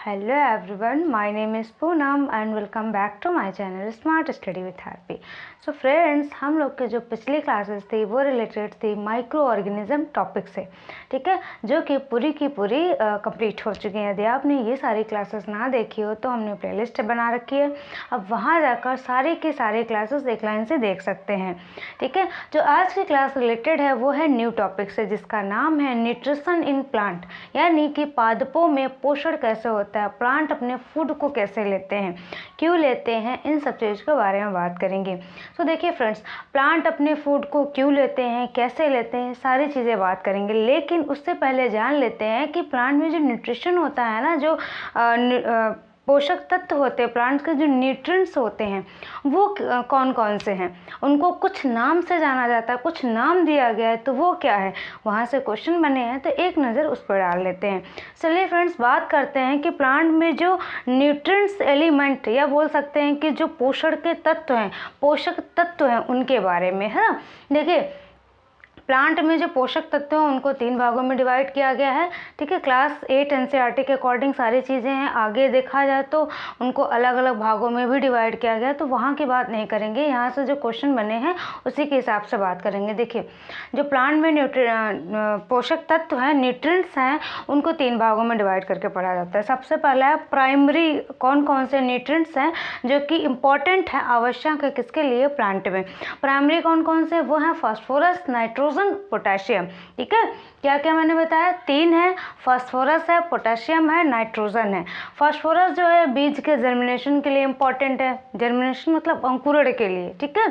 Hello everyone, my name is Poonam and welcome back to my channel Smart Study with Harpi. So friends, हम लोग के जो पिछली classes थी वो रिलेटेड थी माइक्रो ऑर्गेनिज्म टॉपिक से, ठीक है, जो कि पूरी की पूरी कंप्लीट हो चुकी हैं। यदि आपने ये सारी क्लासेस ना देखी हो तो हमने प्लेलिस्ट बना रखी है, अब वहाँ जाकर सारी की सारी क्लासेस एक लाइन से देख सकते हैं, ठीक है। जो आज की क्लास रिलेटेड है वो है न्यू टॉपिक से, जिसका नाम है न्यूट्रिशन इन प्लांट, यानी कि पादपों में पोषण कैसे होता है, प्लांट अपने फूड को कैसे लेते हैं, क्यों लेते हैं, इन सब चीज़ के बारे में बात करेंगे। तो देखिए फ्रेंड्स, प्लांट अपने फूड को क्यों लेते हैं, कैसे लेते हैं, सारी चीज़ें बात करेंगे। लेकिन उससे पहले जान लेते हैं कि प्लांट में जो न्यूट्रिशन होता है ना, जो पोषक तत्व होते हैं, प्लांट्स के जो न्यूट्रिएंट्स होते हैं वो कौन कौन से हैं, उनको कुछ नाम से जाना जाता है, कुछ नाम दिया गया है, तो वो क्या है, वहाँ से क्वेश्चन बने हैं, तो एक नज़र उस पर डाल लेते हैं। चलिए फ्रेंड्स, बात करते हैं कि प्लांट में जो न्यूट्रिएंट्स एलिमेंट, या बोल सकते हैं कि जो पोषण के तत्व हैं, पोषक तत्व हैं, उनके बारे में, है ना। देखिए, प्लांट में जो पोषक तत्व हैं उनको 3 भागों में डिवाइड किया गया है, ठीक है। क्लास 8 एनसीईआरटी के अकॉर्डिंग सारी चीज़ें हैं। आगे देखा जाए तो उनको अलग अलग भागों में भी डिवाइड किया गया है, तो वहाँ की बात नहीं करेंगे, यहाँ से जो क्वेश्चन बने हैं उसी के हिसाब से बात करेंगे। देखिए, जो प्लांट में पोषक तत्व हैं, न्यूट्रिएंट्स हैं, उनको 3 भागों में डिवाइड करके पढ़ा जाता है। सबसे पहला है प्राइमरी, कौन कौन से न्यूट्रिएंट्स हैं जो कि इम्पॉर्टेंट है, आवश्यक है किसके लिए, प्लांट में। प्राइमरी कौन कौन से, वो हैं फास्फोरस, नाइट्रोजन, पोटेशियम, ठीक है। क्या क्या मैंने बताया, 3 है, फास्फोरस है, पोटेशियम है, नाइट्रोजन है। फास्फोरस जो है बीज के जर्मिनेशन के लिए इंपॉर्टेंट है, जर्मिनेशन मतलब अंकुरण के लिए, ठीक है।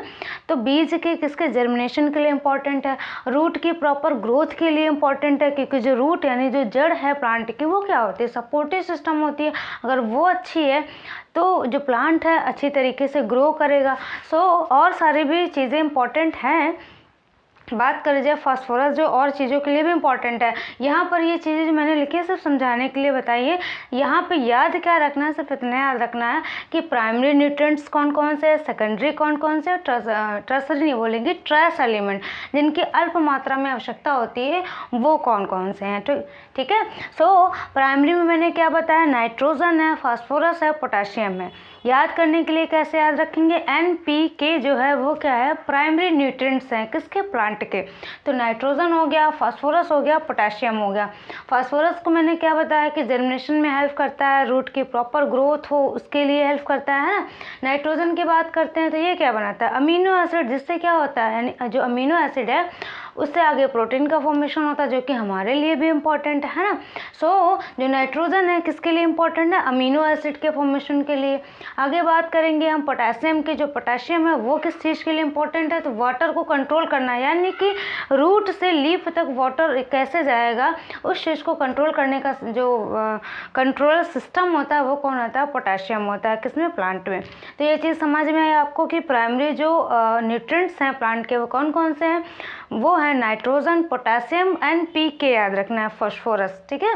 तो बीज के किसके जर्मिनेशन के लिए इंपॉर्टेंट है, रूट की प्रॉपर ग्रोथ के लिए इंपॉर्टेंट है, क्योंकि जो रूट यानी जो जड़ है प्लांट की वो क्या होती है, सपोर्टिव सिस्टम होती है। अगर वो अच्छी है तो जो प्लांट है अच्छी तरीके से ग्रो करेगा। और सारी भी चीज़ें इंपॉर्टेंट हैं। बात करें जाए फास्फोरस, जो और चीज़ों के लिए भी इम्पॉर्टेंट है। यहाँ पर ये चीज़ें जो मैंने लिखी है सिर्फ समझाने के लिए बताइए। यहाँ पे याद क्या रखना है, सिर्फ इतना याद रखना है कि प्राइमरी न्यूट्रिएंट्स कौन कौन से, सेकेंडरी कौन कौन से, टर्सरी नहीं बोलेंगे, ट्रेस एलिमेंट जिनकी अल्प मात्रा में आवश्यकता होती है वो कौन कौन से हैं, ठीक है। प्राइमरी में मैंने क्या बताया, नाइट्रोजन है, फास्फोरस है, पोटेशियम है। याद करने के लिए कैसे याद रखेंगे, NPK जो है वो क्या है, प्राइमरी न्यूट्रिएंट्स हैं किसके, प्लांट के। तो नाइट्रोजन हो गया, फास्फोरस हो गया, पोटेशियम हो गया। फास्फोरस को मैंने क्या बताया कि जर्मिनेशन में हेल्प करता है, रूट की प्रॉपर ग्रोथ हो उसके लिए हेल्प करता है ना। नाइट्रोजन की बात करते हैं तो ये क्या बनाता है, अमीनो एसिड, जिससे क्या होता है, यानी जो अमीनो एसिड है उससे आगे प्रोटीन का फॉर्मेशन होता है, जो कि हमारे लिए भी इम्पॉर्टेंट है ना। जो नाइट्रोजन है किसके लिए इम्पॉर्टेंट है, अमीनो एसिड के फॉर्मेशन के लिए। आगे बात करेंगे हम पोटेशियम की, जो पोटेशियम है वो किस चीज़ के लिए इम्पोर्टेंट है, तो वाटर को कंट्रोल करना, यानी कि रूट से लीफ तक वाटर कैसे जाएगा उस चीज़ को कंट्रोल करने का जो कंट्रोल सिस्टम होता है वो कौन होता है, पोटेशियम होता है, किसमें, प्लांट में। तो ये चीज़ समझ में आई आपको कि प्राइमरी जो न्यूट्रिएंट्स हैं प्लांट के वो कौन कौन से हैं, वो है नाइट्रोजन, पोटेशियम, NPK याद रखना है, फास्फोरस, ठीक है।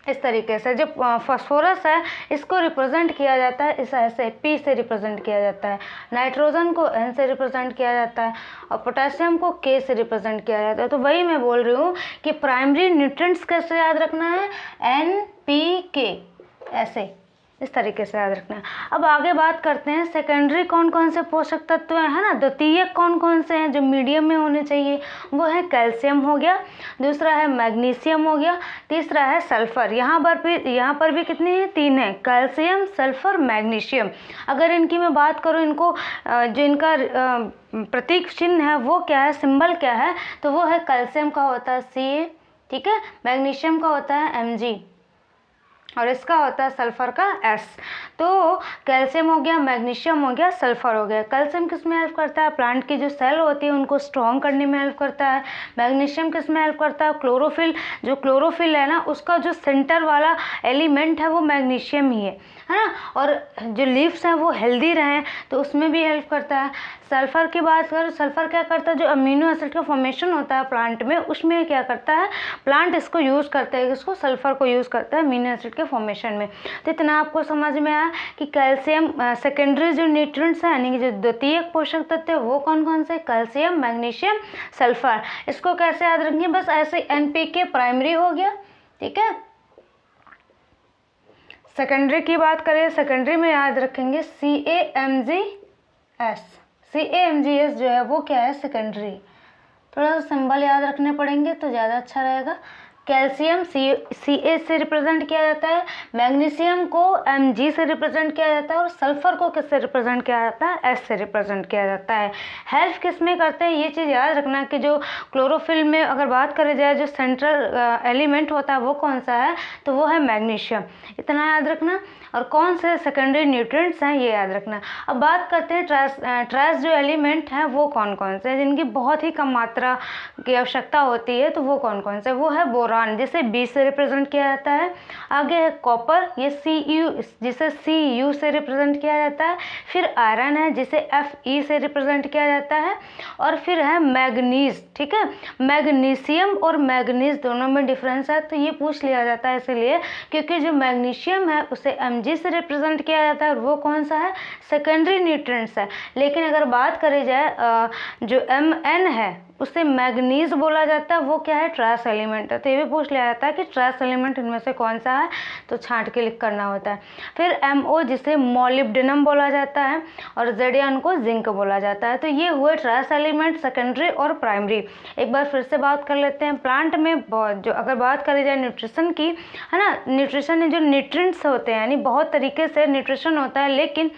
इस तरीके से जो फास्फोरस है इसको रिप्रेजेंट किया जाता है इस ऐसे P से रिप्रेजेंट किया जाता है, नाइट्रोजन को N से रिप्रेजेंट किया जाता है और पोटेशियम को K से रिप्रेजेंट किया जाता है। तो वही मैं बोल रही हूँ कि प्राइमरी न्यूट्रिएंट्स कैसे याद रखना है, NPK, ऐसे इस तरीके से याद रखना है। अब आगे बात करते हैं सेकेंडरी कौन कौन से पोषक तत्व हैं, है ना। द्वितीयक कौन कौन से हैं जो मीडियम में होने चाहिए, वो है कैल्शियम हो गया, दूसरा है मैग्नीशियम हो गया, तीसरा है सल्फर। यहाँ पर भी कितने हैं, 3 हैं, कैल्शियम, सल्फर, मैग्नीशियम। अगर इनकी मैं बात करूँ, इनको जो इनका प्रतीक चिन्ह है वो क्या है, सिंबल क्या है, तो वो है कैल्शियम का होता है Ca, ठीक है, मैग्नीशियम का होता है Mg और इसका होता है सल्फर का S। तो कैल्शियम हो गया, मैग्नीशियम हो गया, सल्फर हो गया। कैल्शियम किस में हेल्प करता है, प्लांट की जो सेल होती है उनको स्ट्रॉन्ग करने में हेल्प करता है। मैग्नीशियम किस में हेल्प करता है, क्लोरोफिल, जो क्लोरोफिल है ना उसका जो सेंटर वाला एलिमेंट है वो मैग्नीशियम ही है ना। और जो लीव्स हैं वो हेल्दी रहें तो उसमें भी हेल्प करता है। सल्फर की बात करें, सल्फर क्या करता है, जो अमीनो एसिड का फॉर्मेशन होता है प्लांट में उसमें क्या करता है, प्लांट इसको यूज़ करता है, इसको सल्फर को यूज़ करता है अमीनो एसिड के फॉर्मेशन में। तो इतना आपको समझ में आया कि कैल्शियम सेकेंडरी जो न्यूट्रिएंट्स हैं, यानी कि जो द्वितीयक पोषक तत्व है वो कौन कौन से, कैल्शियम, मैग्नीशियम, सल्फर। इसको कैसे याद रखेंगे, बस ऐसे NPK प्राइमरी हो गया, ठीक है। सेकेंडरी की बात करें, सेकेंडरी में याद रखेंगे CAMGS। CAMGS जो है वो क्या है, सेकेंडरी। थोड़ा सा सिंबल याद रखने पड़ेंगे तो ज़्यादा अच्छा रहेगा। कैल्शियम CA से रिप्रेजेंट किया जाता है, मैग्नीशियम को Mg से रिप्रेजेंट किया जाता है और सल्फर को किससे रिप्रेजेंट किया जाता है, S से रिप्रेजेंट किया जाता है। हेल्प किस में करते हैं, ये चीज़ याद रखना कि जो क्लोरोफिल में अगर बात करी जाए जो सेंट्रल एलिमेंट होता है वो कौन सा है, तो वो है मैग्नीशियम। इतना याद रखना। और कौन से सेकेंडरी न्यूट्रिएंट्स हैं ये याद रखना। अब बात करते हैं ट्रेस जो एलिमेंट हैं वो कौन कौन से हैं जिनकी बहुत ही कम मात्रा की आवश्यकता होती है, तो वो कौन कौन से, वो है बोरान जिसे B से रिप्रेजेंट किया जाता है। आगे है कॉपर, ये Cu जिसे Cu से रिप्रेजेंट किया जाता है। फिर आयरन है जिसे Fe से रिप्रेजेंट किया जाता है। और फिर है मैग्नीज, ठीक है। मैग्नीशियम और मैग्नीज दोनों में डिफरेंस है, तो ये पूछ लिया जाता है इसलिए क्योंकि जो मैग्नीशियम है उसे Mg से रिप्रेजेंट किया जाता है और वो कौन सा है, सेकेंडरी न्यूट्रिएंट्स है। लेकिन अगर बात करी जाए जो Mn है उसे मैग्नीज बोला जाता है, वो क्या है, ट्रेस एलिमेंट है। तो ये भी पूछ लिया जाता है कि ट्रेस एलिमेंट इनमें से कौन सा है, तो छांट के लिख करना होता है। फिर MO जिसे मोलिब्डेनम बोला जाता है और Zn को जिंक बोला जाता है। तो ये हुए ट्रेस एलिमेंट, सेकेंडरी और प्राइमरी। एक बार फिर से बात कर लेते हैं। प्लांट में जो अगर बात करी जाए न्यूट्रिशन की, है ना, न्यूट्रिशन में जो न्यूट्रिएंट्स होते हैं यानी बहुत तरीके से न्यूट्रिशन होता है, लेकिन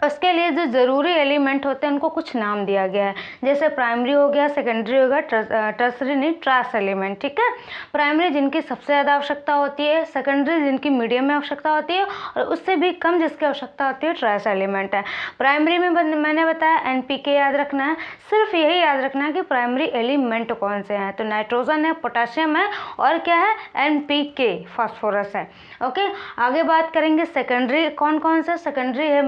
उसके लिए जो ज़रूरी एलिमेंट होते हैं उनको कुछ नाम दिया गया है। जैसे प्राइमरी हो गया, सेकेंडरी हो गया, टर्सरी नहीं, ट्रेस एलिमेंट, ठीक है। प्राइमरी जिनकी सबसे ज़्यादा आवश्यकता होती है, सेकेंडरी जिनकी मीडियम में आवश्यकता होती है और उससे भी कम जिसकी आवश्यकता होती है, ट्रेस एलिमेंट है। प्राइमरी में मैंने बताया NPK याद रखना है। सिर्फ यही याद रखना है कि प्राइमरी एलिमेंट कौन से हैं, तो नाइट्रोजन है, पोटाशियम है और क्या है, NPK फास्फोरस है। ओके, आगे बात करेंगे सेकेंडरी कौन कौन से। सेकेंडरी है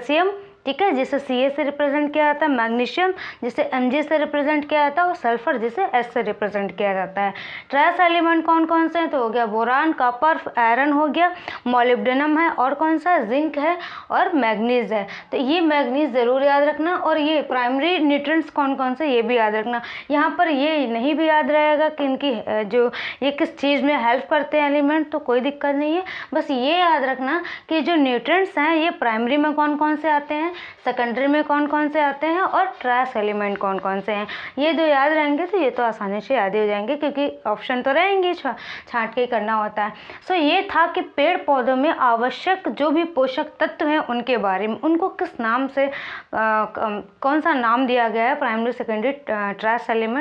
कैल्शियम, ठीक है, जिसे Ca से रिप्रेजेंट किया जाता है, मैग्नीशियम जिसे Mg से रिप्रेजेंट किया जाता है और सल्फर जिसे S से रिप्रेजेंट किया जाता है। ट्रेस एलिमेंट कौन कौन से हैं, तो हो गया बोरान, कॉपर, आयरन हो गया, मोलिब्डेनम है और कौन सा, जिंक है और मैग्नीज है। तो ये मैग्नीज ज़रूर याद रखना। और ये प्राइमरी न्यूट्रिएंट्स कौन कौन से ये भी याद रखना। यहाँ पर ये नहीं भी याद रहेगा कि इनकी जो ये किस चीज़ में हेल्प करते हैं एलिमेंट, तो कोई दिक्कत नहीं है। बस ये याद रखना कि जो न्यूट्रिएंट्स हैं ये प्राइमरी में कौन कौन से आते हैं, सेकेंडरी में कौन कौन से आते हैं और ट्रेस एलिमेंट कौन कौन से हैं। ये दो याद रहेंगे तो ये तो आसानी से याद ही हो जाएंगे क्योंकि ऑप्शन तो रहेंगे, छांट के करना होता है। सो ये था कि पेड़ पौधों में आवश्यक जो भी पोषक तत्व हैं उनके बारे में, उनको किस नाम से कौन सा नाम दिया गया है, प्राइमरी, सेकेंडरी, ट्रेस एलिमेंट।